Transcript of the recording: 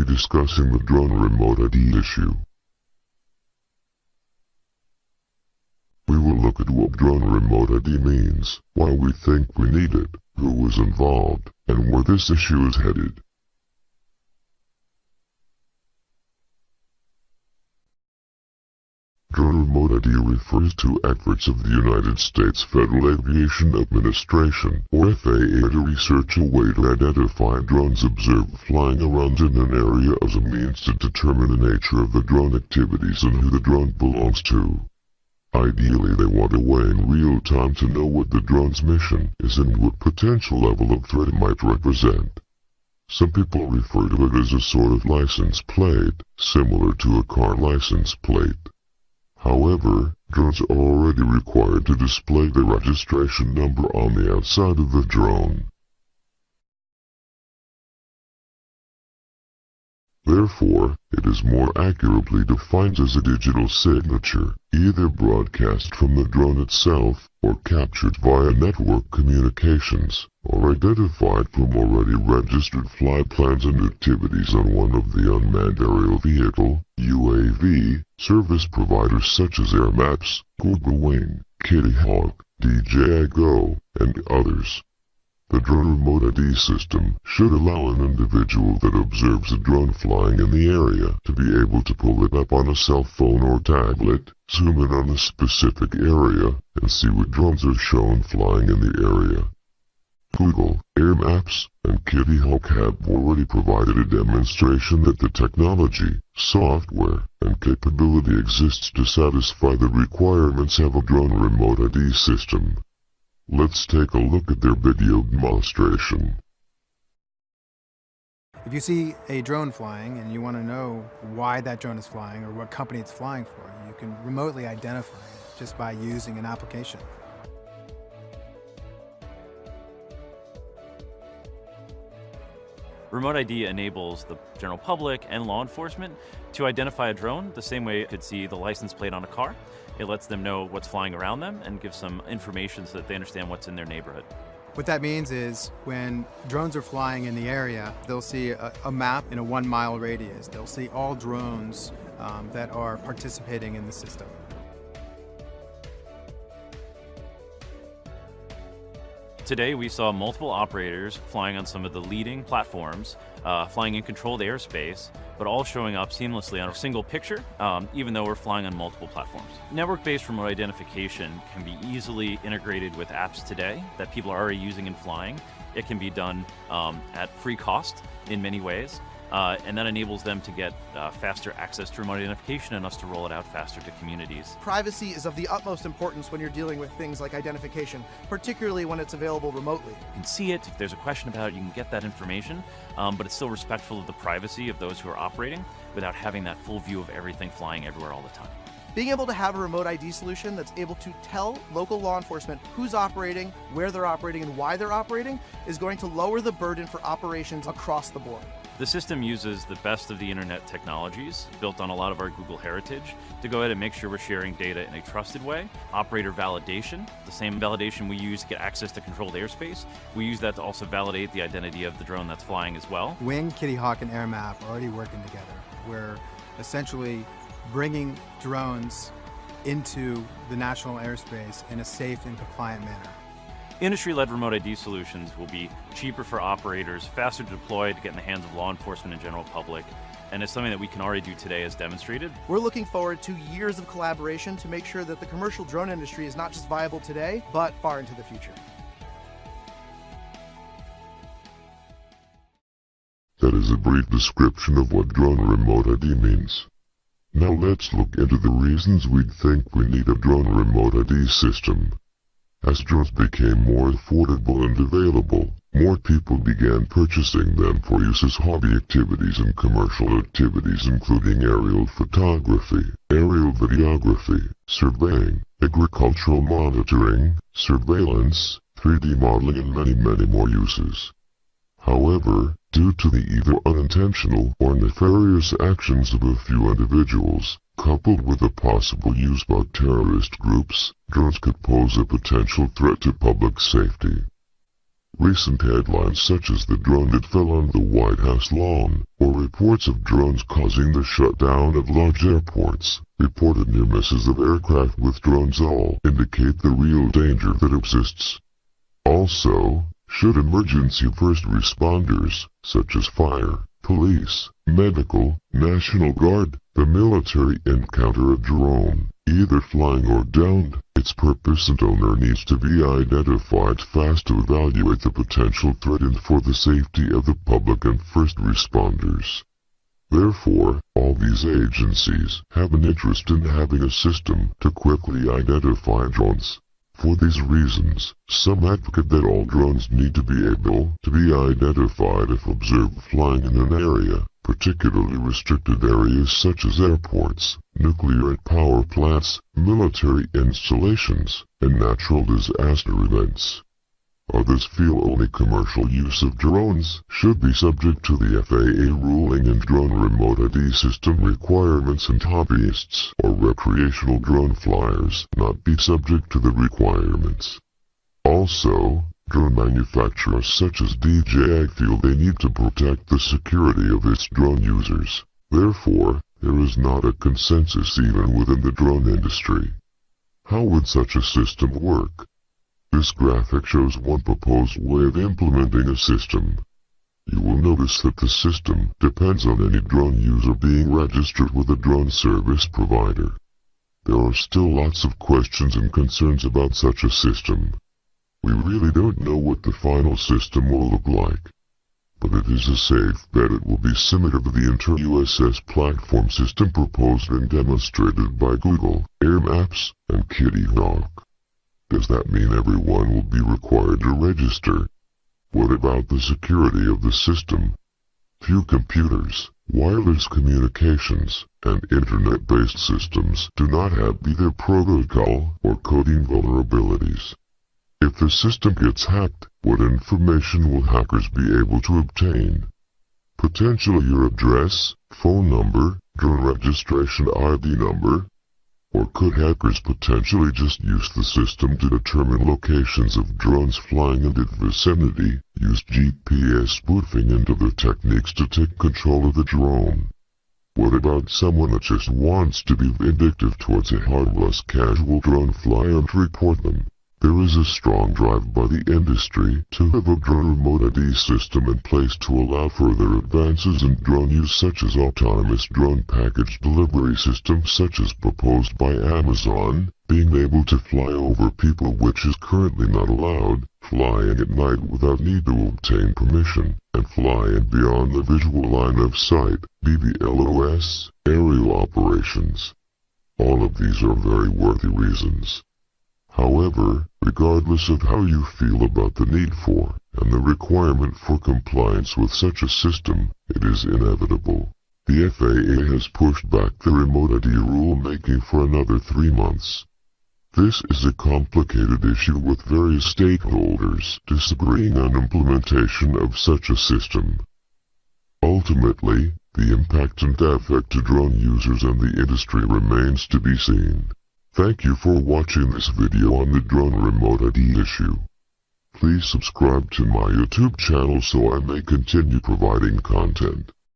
be discussing the drone remote ID issue. We will look at what drone remote ID means, why we think we need it, who was involved, and where this issue is headed. Drone remote ID refers to efforts of the United States Federal Aviation Administration, or FAA, to research a way to identify drones observed flying around in an area as a means to determine the nature of the drone activities and who the drone belongs to. Ideally, they want a way in real time to know what the drone's mission is and what potential level of threat it might represent. Some people refer to it as a sort of license plate, similar to a car license plate. However, drones are already required to display the registration number on the outside of the drone. Therefore, it is more accurately defined as a digital signature, either broadcast from the drone itself, or captured via network communications, or identified from already registered flight plans and activities on one of the unmanned aerial vehicle, UAV, service providers such as Air Maps, Google Wing, Kitty Hawk, DJI Go, and others. The drone remote ID system should allow an individual that observes a drone flying in the area to be able to pull it up on a cell phone or tablet, zoom in on a specific area, and see what drones are shown flying in the area. Google, Air Maps, and Kitty Hawk have already provided a demonstration that the technology, software, and capability exists to satisfy the requirements of a drone remote ID system. Let's take a look at their video demonstration. If you see a drone flying and you want to know why that drone is flying or what company it's flying for, you can remotely identify it just by using an application. Remote ID enables the general public and law enforcement to identify a drone the same way you could see the license plate on a car. It lets them know what's flying around them and gives some information so that they understand what's in their neighborhood. What that means is when drones are flying in the area, they'll see a map in a 1 mile radius. They'll see all drones that are participating in the system. Today we saw multiple operators flying on some of the leading platforms, flying in controlled airspace, but all showing up seamlessly on a single picture, even though we're flying on multiple platforms. Network-based remote identification can be easily integrated with apps today that people are already using and flying. It can be done at free cost in many ways. And that enables them to get faster access to remote identification and us to roll it out faster to communities. Privacy is of the utmost importance when you're dealing with things like identification, particularly when it's available remotely. You can see it, if there's a question about it, you can get that information, but it's still respectful of the privacy of those who are operating without having that full view of everything flying everywhere all the time. Being able to have a remote ID solution that's able to tell local law enforcement who's operating, where they're operating, and why they're operating is going to lower the burden for operations across the board. The system uses the best of the internet technologies, built on a lot of our Google heritage, to go ahead and make sure we're sharing data in a trusted way. Operator validation, the same validation we use to get access to controlled airspace, we use that to also validate the identity of the drone that's flying as well. Wing, Kitty Hawk, and Air Map are already working together. We're essentially bringing drones into the national airspace in a safe and compliant manner. Industry-led remote ID solutions will be cheaper for operators, faster to deploy to get in the hands of law enforcement and general public, and it's something that we can already do today as demonstrated. We're looking forward to years of collaboration to make sure that the commercial drone industry is not just viable today, but far into the future. That is a brief description of what drone remote ID means. Now let's look into the reasons we think we need a drone remote ID system. As drones became more affordable and available, more people began purchasing them for use as hobby activities and commercial activities, including aerial photography, aerial videography, surveying, agricultural monitoring, surveillance, 3D modeling, and many more uses. However, due to the either unintentional or nefarious actions of a few individuals, coupled with a possible use by terrorist groups, drones could pose a potential threat to public safety. Recent headlines such as the drone that fell on the White House lawn, or reports of drones causing the shutdown of large airports, reported near misses of aircraft with drones all indicate the real danger that exists. Also, should emergency first responders, such as fire, police, medical, National Guard, the military encounter a drone, either flying or downed, its purpose and owner needs to be identified fast to evaluate the potential threat and for the safety of the public and first responders. Therefore, all these agencies have an interest in having a system to quickly identify drones. For these reasons, some advocate that all drones need to be able to be identified if observed flying in an area, particularly restricted areas such as airports, nuclear and power plants, military installations, and natural disaster events. Others feel only commercial use of drones should be subject to the FAA ruling and drone remote ID system requirements, and hobbyists or recreational drone flyers not be subject to the requirements. Also, drone manufacturers such as DJI feel they need to protect the security of its drone users. Therefore, there is not a consensus even within the drone industry. How would such a system work? This graphic shows one proposed way of implementing a system. You will notice that the system depends on any drone user being registered with a drone service provider. There are still lots of questions and concerns about such a system. We really don't know what the final system will look like, but it is a safe bet it will be similar to the inter-USS platform system proposed and demonstrated by Google, Air Maps, and Kitty Hawk. Does that mean everyone will be required to register? What about the security of the system? Few computers, wireless communications, and internet-based systems do not have either protocol or coding vulnerabilities. If the system gets hacked, what information will hackers be able to obtain? Potentially your address, phone number, drone registration ID number? Or could hackers potentially just use the system to determine locations of drones flying in the vicinity, use GPS spoofing and other techniques to take control of the drone? What about someone that just wants to be vindictive towards a harmless casual drone flyer and report them? There is a strong drive by the industry to have a drone remote ID system in place to allow further advances in drone use, such as autonomous drone package delivery systems such as proposed by Amazon, being able to fly over people which is currently not allowed, flying at night without need to obtain permission, and flying beyond the visual line of sight, BVLOS, aerial operations. All of these are very worthy reasons. However, regardless of how you feel about the need for, and the requirement for compliance with such a system, it is inevitable. The FAA has pushed back the remote ID rulemaking for another 3 months. This is a complicated issue with various stakeholders disagreeing on implementation of such a system. Ultimately, the impact and effect to drone users and the industry remains to be seen. Thank you for watching this video on the drone remote ID issue. Please subscribe to my YouTube channel so I may continue providing content.